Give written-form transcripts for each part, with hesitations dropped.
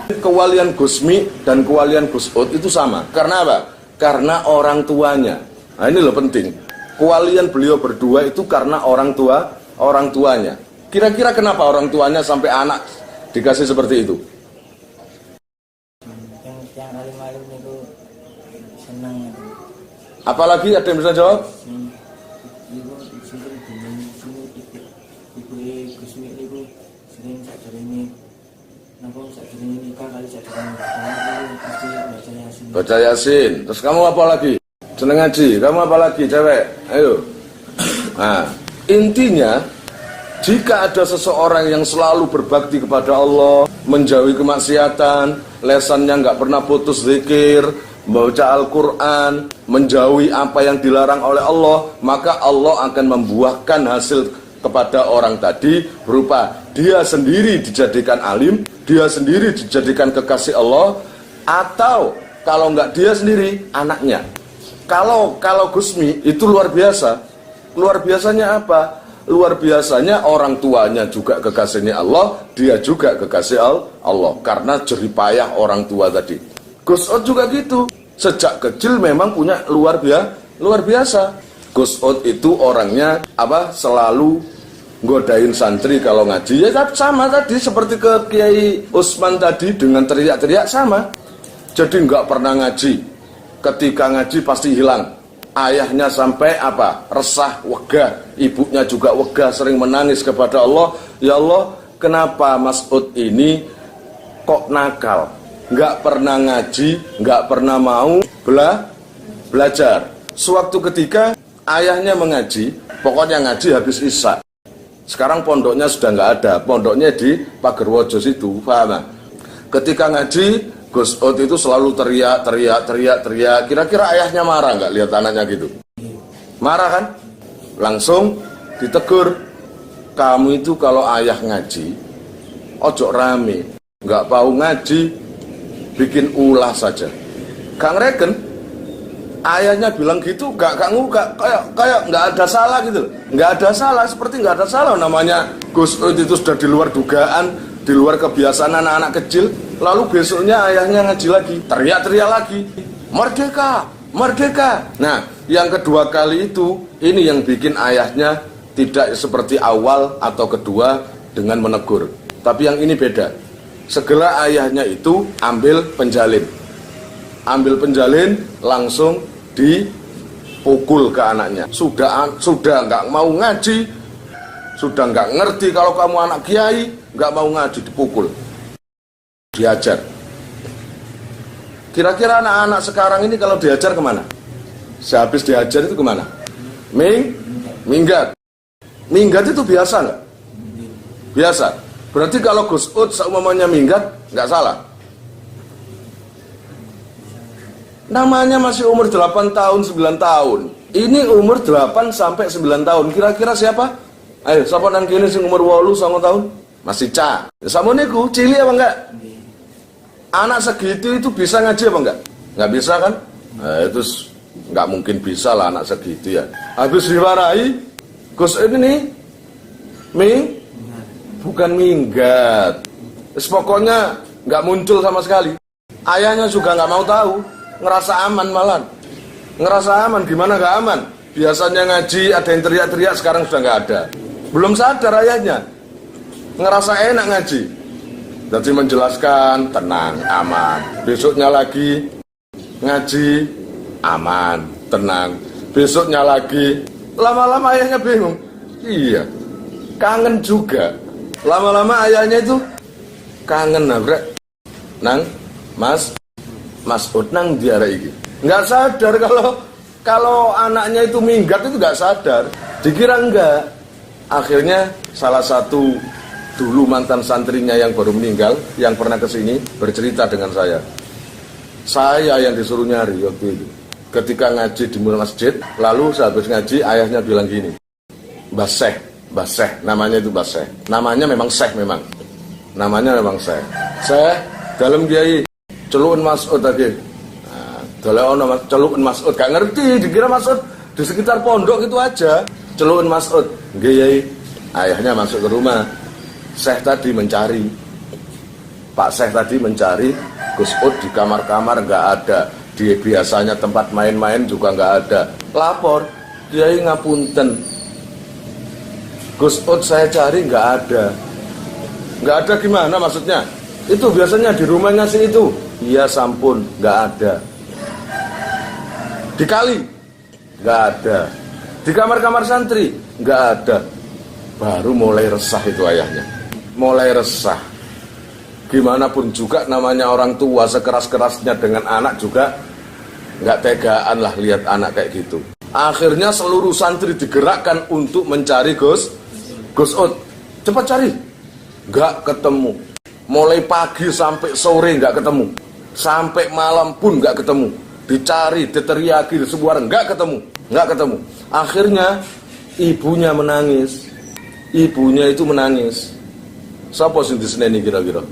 Kewalian Gusmi dan kewalian Gus Ud itu sama. Karena apa? Karena orang tuanya. Nah ini loh penting. Kewalian beliau berdua itu karena orang tuanya. Kira-kira kenapa orang tuanya sampai anak dikasih seperti itu? Yang alim-alim itu senang. Apalagi ada yang bisa jawab? Baca Yasin. Terus kamu apa lagi? Seneng ngaji. Kamu apa lagi, cewek? Ayo. Nah, intinya jika ada seseorang yang selalu berbakti kepada Allah, menjauhi kemaksiatan, lesannya nggak pernah putus zikir, membaca Al-Quran, menjauhi apa yang dilarang oleh Allah, maka Allah akan membuahkan hasil kepada orang tadi berupa dia sendiri dijadikan alim, dia sendiri dijadikan kekasih Allah, atau kalau nggak dia sendiri, anaknya. Kalau Gusmi itu luar biasa. Luar biasanya apa? Luar biasanya orang tuanya juga kekasihnya Allah, dia juga kekasih Allah. Karena jeripayah orang tua tadi. Gus Ud juga gitu. Sejak kecil memang punya luar biasa. Gus Ud itu orangnya selalu godain santri kalau ngaji. Ya sama tadi seperti ke Kiai Usman tadi dengan teriak-teriak sama. Jadi nggak pernah ngaji. Ketika ngaji pasti hilang. Ayahnya sampai resah, wegah. Ibunya juga wegah, sering menangis kepada Allah. Ya Allah, kenapa Mas Ud ini kok nakal? Nggak pernah ngaji, nggak pernah mau belajar. Suatu ketika ayahnya mengaji, pokoknya ngaji habis isya. Sekarang pondoknya sudah nggak ada, pondoknya di Pagerwojo situ, paham? Ketika ngaji, Gus Ud itu selalu teriak. Kira-kira ayahnya marah nggak lihat anaknya gitu? Marah kan? Langsung ditegur. Kamu itu kalau ayah ngaji, ojo rame, nggak mau ngaji, bikin ulah saja. Kang Reken, ayahnya bilang gitu, kayak nggak ada salah gitu, nggak ada salah, seperti nggak ada salah. Namanya Gus Ud itu sudah di luar dugaan, di luar kebiasaan anak-anak kecil. Lalu besoknya ayahnya ngaji lagi, teriak-teriak lagi, merdeka, merdeka. Nah, yang kedua kali itu, ini yang bikin ayahnya tidak seperti awal atau kedua dengan menegur. Tapi yang ini beda. Segera ayahnya itu ambil penjalin. Ambil penjalin, langsung dipukul ke anaknya. Sudah nggak mau ngaji, sudah nggak ngerti kalau kamu anak kiai, nggak mau ngaji, dipukul. Diajar. Kira-kira anak-anak sekarang ini kalau diajar kemana? Sehabis diajar itu kemana? Minggat. Minggat itu biasa nggak? Biasa. Berarti kalau Gus Ud seumpamanya minggat, nggak salah. Namanya masih umur 8 tahun, 9 tahun. Ini umur 8 sampai 9 tahun. Kira-kira siapa? Ayo, siapa nang kene sing umur 8 9 tahun? Masih cah. Sama niku, cilik apa enggak? Anak segitu itu bisa ngaji apa enggak? Enggak bisa kan? Nah, itu enggak mungkin bisa lah anak segitu ya. Habis diwarai, Gus ini bukan minggat. Pokoknya enggak muncul sama sekali. Ayahnya juga enggak mau tahu, ngerasa aman malah. Ngerasa aman, gimana enggak aman? Biasanya ngaji ada yang teriak-teriak, sekarang sudah enggak ada. Belum sadar ayahnya. Ngerasa enak ngaji. Jadi menjelaskan, tenang, aman. Besoknya lagi ngaji, aman, tenang. Besoknya lagi, lama-lama ayahnya bingung. Iya, kangen juga. Lama-lama ayahnya itu kangen nabrek. Nang, Mas Ud nang diara iki. Nggak sadar kalau anaknya itu minggat itu nggak sadar. Dikira enggak. Akhirnya salah satu dulu mantan santrinya yang baru meninggal, yang pernah kesini, bercerita dengan saya. Saya yang disuruh nyari waktu itu. Ketika ngaji di masjid, lalu sehabis ngaji, ayahnya bilang gini, Mbah Syekh, namanya itu Mbah Syekh. Namanya memang Syekh memang. Namanya memang Syekh. Syekh, dalam kiai, celukan Mas Ud tadi. Nah, dalam celukan Mas Ud, gak ngerti, dikira Mas Ud di sekitar pondok itu aja. Celukan Mas Ud, kiai. Ayahnya masuk ke rumah. Syekh tadi mencari Pak Syekh tadi mencari Gus Ud di kamar-kamar nggak ada, di biasanya tempat main-main juga nggak ada. Lapor, Kiai ngapunten, Gus Ud saya cari nggak ada. Nggak ada gimana maksudnya? Itu biasanya di rumahnya sih itu. Iya sampun, nggak ada. Di kali, nggak ada. Di kamar-kamar santri, nggak ada. Baru mulai resah itu ayahnya. Mulai resah. Gimana pun juga namanya orang tua, sekeras-kerasnya dengan anak juga nggak tegaan lah lihat anak kayak gitu. Akhirnya seluruh santri digerakkan untuk mencari Gus Ud. Cepat cari. Nggak ketemu. Mulai pagi sampai sore nggak ketemu. Sampai malam pun nggak ketemu. Dicari, diteriaki di sebuah nggak ketemu. Nggak ketemu. Akhirnya ibunya menangis. Ibunya itu menangis. Siapa sing diseneni kira-kira?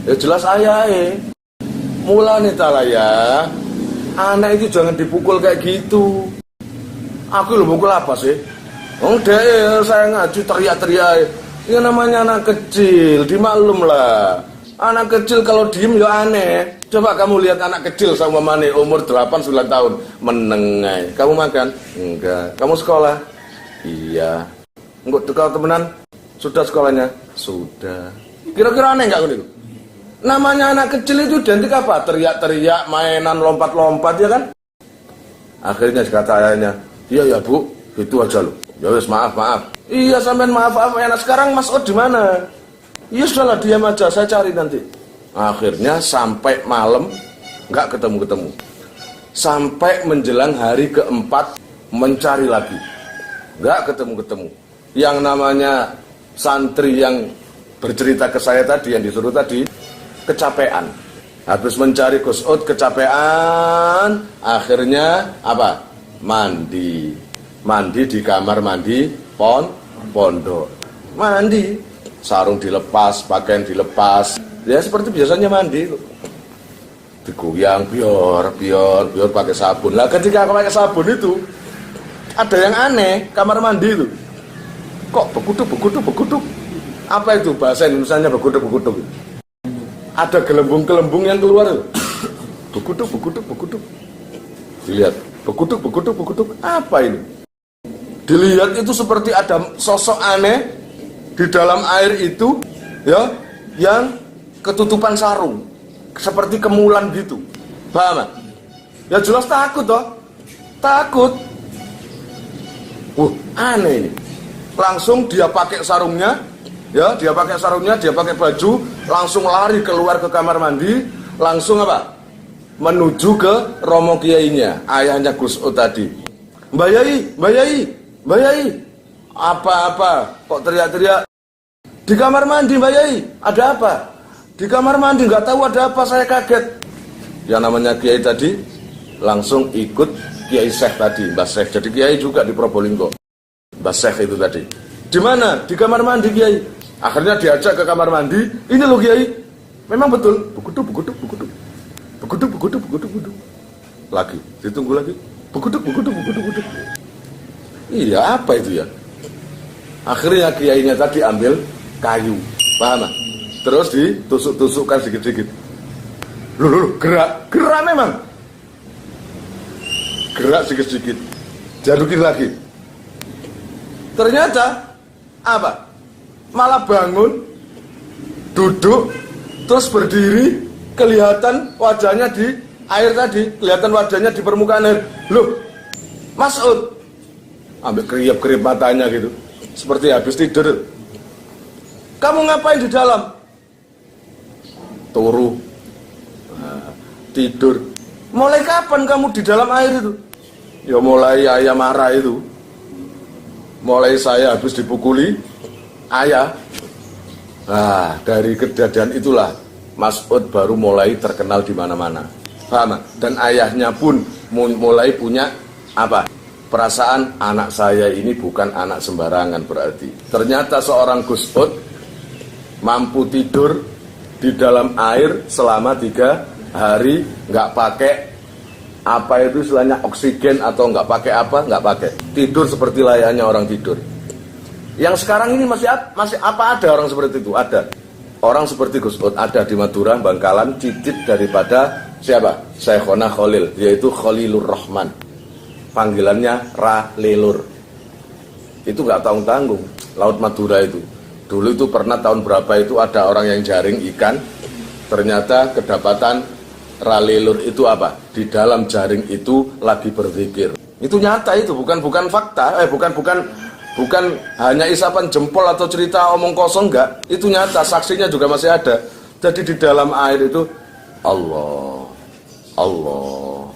Ya jelas ayah mulane tala ya. Anak itu jangan dipukul kayak gitu. Aku lo pukul apa sih? Saya ngaji teriak-teriak. Ini namanya anak kecil, dimaklum lah. Anak kecil kalau diem ya aneh. Coba kamu lihat anak kecil sama mane umur 8-9 tahun menengai. Kamu makan? Enggak. Kamu sekolah? Iya. Enggak kalau temenan? Sudah sekolahnya? Sudah. Kira-kira aneh enggak itu? Namanya anak kecil itu identik apa? Teriak-teriak, mainan, lompat-lompat ya kan? Akhirnya kata ayahnya, iya ya bu, itu aja loh. Ya wes maaf. Iya sampean maaf enak. Sekarang Mas Ud di mana? Iya sudahlah diam aja, saya cari nanti. Akhirnya sampai malam nggak ketemu. Sampai menjelang hari keempat mencari lagi, nggak ketemu. Yang namanya santri yang bercerita ke saya tadi, yang disuruh tadi, kecapean. Habis mencari Gus Ud kecapean, akhirnya apa? Mandi di kamar mandi pondok. Mandi, sarung dilepas, pakaian dilepas. Ya seperti biasanya mandi. Digoyang biar pakai sabun. Lah ketika pakai sabun itu ada yang aneh, kamar mandi itu. Kok beguduk. Apa itu bahasa Indonesianya beguduk? Ada gelembung-gelembung yang keluar itu. Beguduk. Dilihat, beguduk. Apa ini? Dilihat itu seperti ada sosok aneh di dalam air itu, ya, yang ketutupan sarung, seperti kemulan gitu. Paham? Ya jelas takut toh. Takut. Aneh ini. Langsung dia pakai sarungnya, ya, dia pakai baju, langsung lari keluar ke kamar mandi, langsung apa? Menuju ke romo kiainya, ayahnya Gus Ud tadi. Mbak Yai, apa? Kok teriak-teriak? Di kamar mandi Mbak Yai, ada apa? Di kamar mandi nggak tahu ada apa, saya kaget. Yang namanya kiai tadi langsung ikut Kiai Syekh tadi, Mbah Syekh. Jadi kiai juga di Probolinggo. Mbah Syekh itu tadi. Di mana? Di kamar mandi Kiai. Akhirnya diajak ke kamar mandi. Ini loh Kiai. Memang betul. Beguduk. Lagi, ditunggu lagi. Beguduk. Iya, apa itu ya? Akhirnya kiainya tadi ambil kayu, paham? Terus ditusuk-tusukkan sedikit-sedikit. Loh, gerak memang. Gerak sedikit-sedikit. Jadukin lagi. Ternyata apa? Malah bangun, duduk, terus berdiri, kelihatan wajahnya di air tadi, kelihatan wajahnya di permukaan air. Loh, Mas Ud, ambil kerip-kerip matanya gitu, seperti habis tidur. Kamu ngapain di dalam? Turu, tidur. Mulai kapan kamu di dalam air itu? Ya mulai ayah marah itu. Mulai saya habis dipukuli ayah. Dari kejadian itulah Mas Ud baru mulai terkenal di mana-mana. Paham? Dan ayahnya pun mulai punya apa? Perasaan anak saya ini bukan anak sembarangan berarti. Ternyata seorang Gus Ud mampu tidur di dalam air selama 3 hari, nggak pakai apa itu istilahnya oksigen atau nggak pakai apa, nggak pakai, tidur seperti layaknya orang tidur. Yang sekarang ini masih apa ada orang seperti itu? Ada. orang seperti Gus Ud ada di Madura, Bangkalan, cicit daripada siapa? Syekhona Khalil, yaitu Khalilur Rahman. Panggilannya Ralilur. Itu nggak tanggung-tanggung, Laut Madura itu. Dulu itu pernah tahun berapa itu ada orang yang jaring ikan, ternyata kedapatan Ralilur itu apa? Di dalam jaring itu lagi berzikir. Itu nyata itu, bukan fakta, bukan hanya isapan jempol atau cerita omong kosong, enggak. Itu nyata, saksinya juga masih ada. Jadi di dalam air itu Allah, Allah,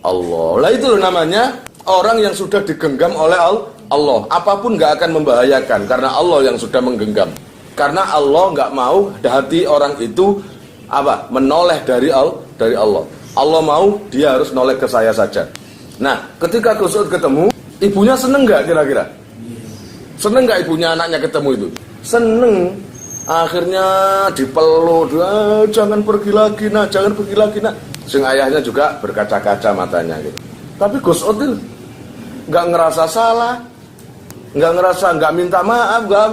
Allah. Lah itu loh namanya orang yang sudah digenggam oleh Allah. Apapun enggak akan membahayakan karena Allah yang sudah menggenggam. Karena Allah enggak mau hati orang itu apa? Menoleh dari Allah. Allah mau dia harus noleh ke saya saja. Nah, ketika Gus Ud ketemu, ibunya seneng enggak kira-kira? Seneng nggak ibunya anaknya ketemu itu? Seneng. Akhirnya dipeluk, jangan pergi lagi nak, jangan pergi lagi nak. Sing ayahnya juga berkaca-kaca matanya gitu. Tapi Gus Ud itu nggak ngerasa salah, nggak minta maaf, nggak.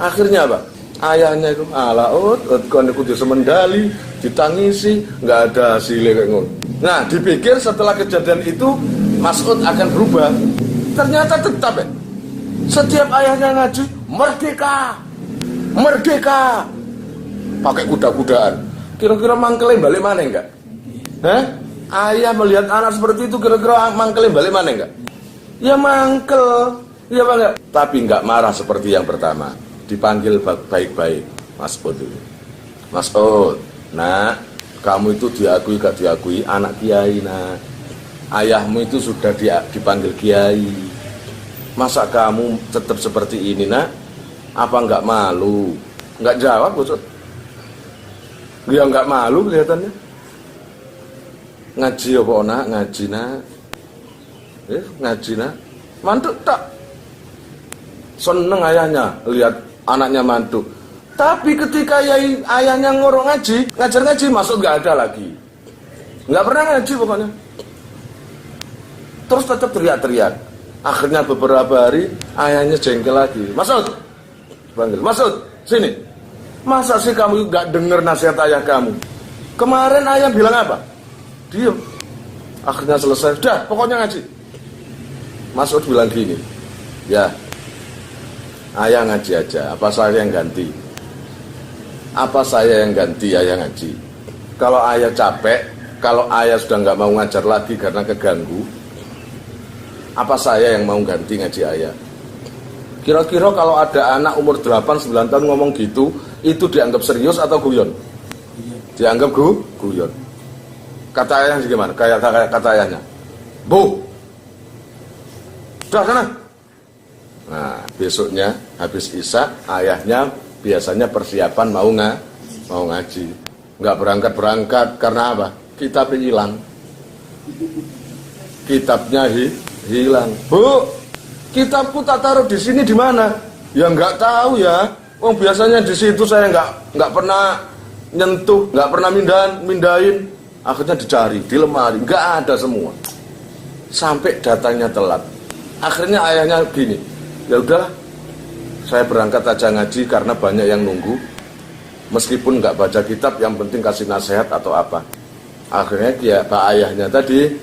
Akhirnya apa? Ayahnya itu ala Ud kon kudu semendali, ditangisi, nggak ada hasilnya kayak ngono. Nah, dipikir setelah kejadian itu Mas Ud akan berubah. Ternyata tetap ya. Setiap ayahnya ngaji, merdeka, merdeka, pakai kuda-kudaan. Kira-kira mangkelnya balik mana enggak? Ayah melihat anak seperti itu, kira-kira mangkelnya balik mana enggak? Ya mangkel, ya bang. Tapi enggak marah seperti yang pertama. Dipanggil baik-baik, Mas Ud itu. Mas Ud, nah, kamu itu diakui gak diakui anak kiai, nah. Ayahmu itu sudah dipanggil kiai. Masa kamu tetap seperti ini nak? Apa enggak malu? Enggak jawab Gus Ud. Dia enggak malu kelihatannya. Ngaji apa nak? Ngaji nak. Ngaji nak. Mantuk tak? Seneng ayahnya lihat anaknya mantuk. Tapi ketika ayahnya ngurung ngaji, ngajar ngaji, Mas Ud enggak ada lagi. Enggak pernah ngaji pokoknya. Terus tetap teriak-teriak. Akhirnya beberapa hari ayahnya jengkel lagi. Mas Ud, panggil. Mas Ud, sini. Masa sih kamu gak denger nasihat ayah kamu? Kemarin ayah bilang apa? Diam. Akhirnya selesai. Dah, pokoknya ngaji. Mas Ud bilang gini. Ya, ayah ngaji aja. Apa saya yang ganti? Apa saya yang ganti ayah ngaji? Kalau ayah capek, kalau ayah sudah gak mau ngajar lagi karena keganggu, apa saya yang mau ganti ngaji ayah? Kira-kira kalau ada anak umur 8-9 tahun ngomong gitu, itu dianggap serius atau guyon? Dianggap guyon. Kata ayahnya gimana? Kata ayahnya, Bu, udah sana. Nah, besoknya habis isya, ayahnya biasanya persiapan mau ngaji. Nggak berangkat karena apa? Kitabnya hilang. Kitabnya hilang. Bu, kitabku tak taruh di sini di mana? Ya nggak tahu ya. Oh biasanya di situ saya nggak pernah nyentuh, nggak pernah mindahin. Akhirnya dicari di lemari, nggak ada semua. Sampai datangnya telat. Akhirnya ayahnya gini, ya udah, saya berangkat aja ngaji karena banyak yang nunggu. Meskipun nggak baca kitab, yang penting kasih nasihat atau apa. Akhirnya ya pak ayahnya tadi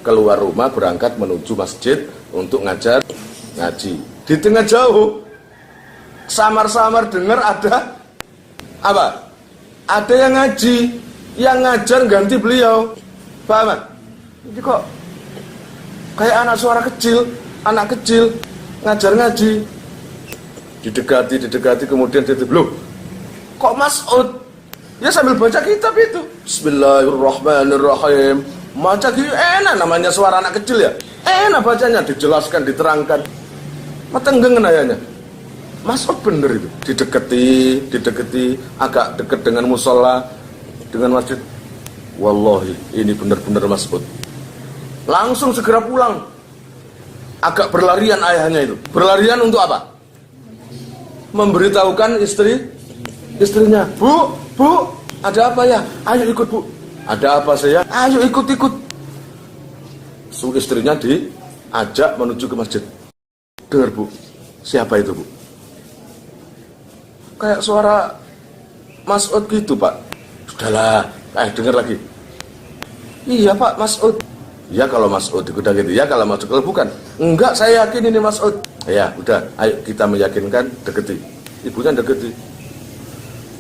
keluar rumah berangkat menuju masjid untuk ngaji. Di tengah jauh samar-samar dengar ada apa? Ada yang ngaji, yang ngajar ganti beliau. Paham? Ini kok kayak anak kecil ngajar ngaji. Didekati kemudian dia belum. Kok Mas Ud? Ya sambil baca kitab itu. Bismillahirrahmanirrahim. Baca gitu enak, namanya suara anak kecil ya. Enak bacanya, dijelaskan, diterangkan. Matenggengen ayahnya. Mas Ud bener itu. Didekati, agak dekat dengan musola, dengan masjid. Wallahi, ini bener-bener Mas Ud. Langsung segera pulang. Agak berlarian ayahnya itu. Berlarian untuk apa? Memberitahukan istrinya. Bu, ada apa ya? Ayo ikut bu. Ada apa saya? Ayo ikut. Istrinya diajak menuju ke masjid. Dengar bu, siapa itu bu? kayak suara Mas'ud gitu Pak. Sudahlah, dengar lagi. Iya Pak, Mas'ud. Ya kalau Mas'ud udah gitu, ya kalau Mas'ud, kalau bukan, enggak, saya yakin ini Mas'ud. Ya udah, ayo kita meyakinkan, deketi. Ibunya deketi.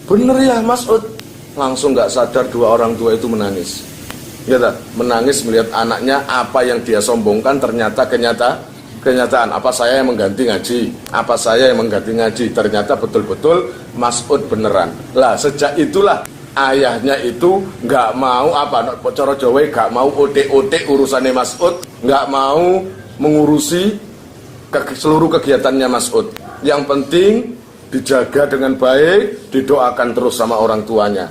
Bener ya Mas'ud. Langsung nggak sadar dua orang tua itu menangis. Ya tak? Menangis melihat anaknya, apa yang dia sombongkan ternyata kenyataan. Apa saya yang mengganti ngaji? Apa saya yang mengganti ngaji? Ternyata betul-betul Mas'ud beneran. Lah sejak itulah ayahnya itu nggak mau Coro Jawa nggak mau otek urusannya Mas'ud, nggak mau mengurusi seluruh kegiatannya Mas'ud. Yang penting dijaga dengan baik, didoakan terus sama orang tuanya.